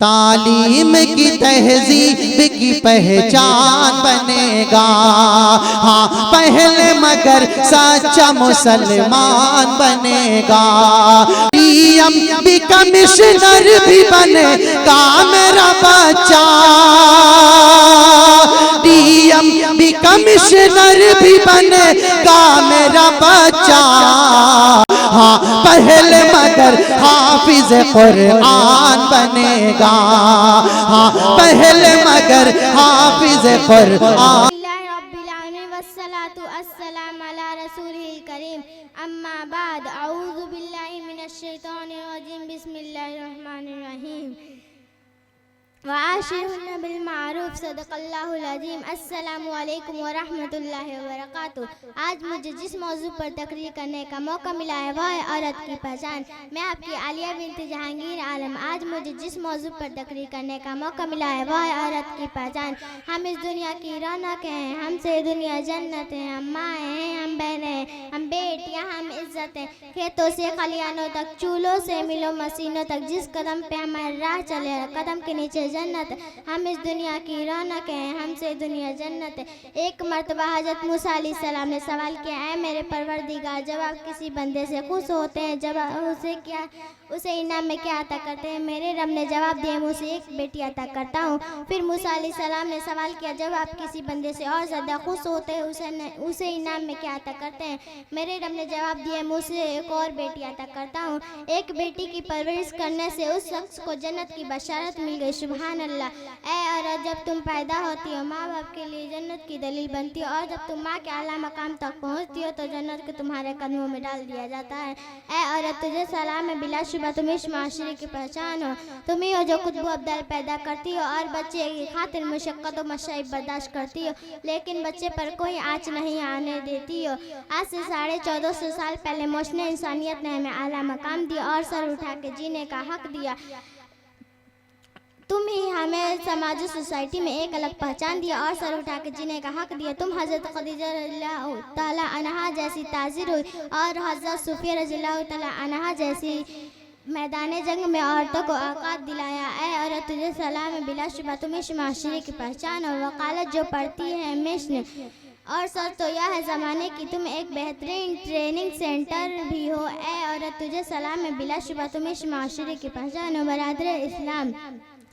तालीम की तहजीब की पहचान बनेगा। हाँ पहले मगर सच्चा मुसलमान बनेगा। डीएम भी कमिश्नर भी बनेगा मेरा बच्चा। डीएम भी कमिश्नर भी बनेगा मेरा बच्चा। हाँ पहले मगर हाफिज कुरान बनेगा। हाँ पहले मगर हाफिज कुरान। वस्सलातु अस्सलामु अला रसूलिल करीम अम्मा बाद अऊज़ु बिल्लाहि मिनश शैतानिर रजीम बिस्मिल्लाहिर रहमानिर रहीम वाशिरुन बिल मारूफ सदक़ल्लाहुल अज़ीम। अस्सलामु अलैकुम व रहमतुल्लाहि व बरकातुहू। आज मुझे जिस मौजू पर तकरीर करने का मौका मिला है वह है औरत की पहचान। मैं आपकी आलिया बिन्त जहांगीर आलम। आज मुझे जिस मौजू पर तकरीर करने का मौका मिला है वह है औरत की पहचान। हम इस दुनिया की रौनक हैं, हमसे दुनिया जन्नत है। हम माँ हैं, हम बहनें हैं, हम बेटियाँ, हम इज्जत हैं। खेतों से खलियानों तक, चूल्हों से मिलों मशीनों तक, जिस कदम पे हमारी राह चले कदम के नीचे जन्नत। हम इस दुनिया की रौनक हैं, हमसे दुनिया जन्नत है। एक मर्तबा हज़रत मूसा अलैहिस्सलाम ने सवाल किया, ऐ मेरे परवरदिगार, जब आप किसी बंदे से खुश होते हैं जब उसे इनाम में क्या अता करते हैं? मेरे रब ने जवाब दिया, मुझे एक बेटी अता करता हूँ। फिर मूसा अलैहिस्सलाम ने सवाल किया, जब आप किसी बंदे से और ज़्यादा खुश होते हैं उसे इनाम में क्या अता करते हैं? मेरे रब ने जवाब दिया, मुझसे एक और बेटी अता करता हूँ। एक बेटी की परवरिश करने से उस शख्स को जन्नत की बशारत मिल गई। सुभान अल्लाह। ऐ औरत, जब तुम पैदा होती हो माँ बाप के लिए जन्नत की दलील बनती हो, और जब तुम माँ के आला मकाम तक पहुँचती हो तो जन्नत के तुम्हारे कदमों में डाल दिया जाता है। ऐ औरत, तुझे सलाम है, बिलाशुबा तुम इस माशरे की पहचान हो। तुम ही हो जो खुशबू अब्दाल पैदा करती हो और बच्चे की खातिर मुशक्क़त व मशाइब बर्दाश्त करती हो, लेकिन बच्चे पर कोई आँच नहीं आने देती हो। आज से 1450 साल पहले मोशने इंसानियत ने हमें आला मकाम दिया और सर उठा के जीने का हक दिया। तुम ही हमें समाज सोसाइटी में एक अलग पहचान दिया और सर उठा के जीने का हक दिया। तुम हज़रत खदीजा रज़ियल्लाहु ताला अन्हा जैसी ताजिर हुई और हज़रत सूफिया रज़ियल्लाहु ताला अन्हा जैसी मैदान जंग में औरतों को औकात दिलाया। ऐ औरत, तुझे सलाम है, बिलाशुबा तुम इस माशरे की पहचान हो। वकालत जो पढ़ती है मिशन और सर तो यह है ज़माने की, तुम एक बेहतरीन ट्रेनिंग सेंटर भी हो। ऐ औरत, तुझे सलाम है, बिलाशुबा तुम इस माशरे की पहचान हो। बरादर इस्लाम,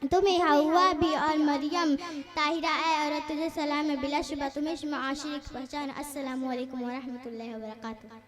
तुम्हें हवा भी और मरियम ताहिरा। ऐ औरत, तुझे सलाम है, बिलाशुबा तुम इस माशरे की पहचान। अस्सलामु अलैकुम व रहमतुल्लाहि व बरकातुहू।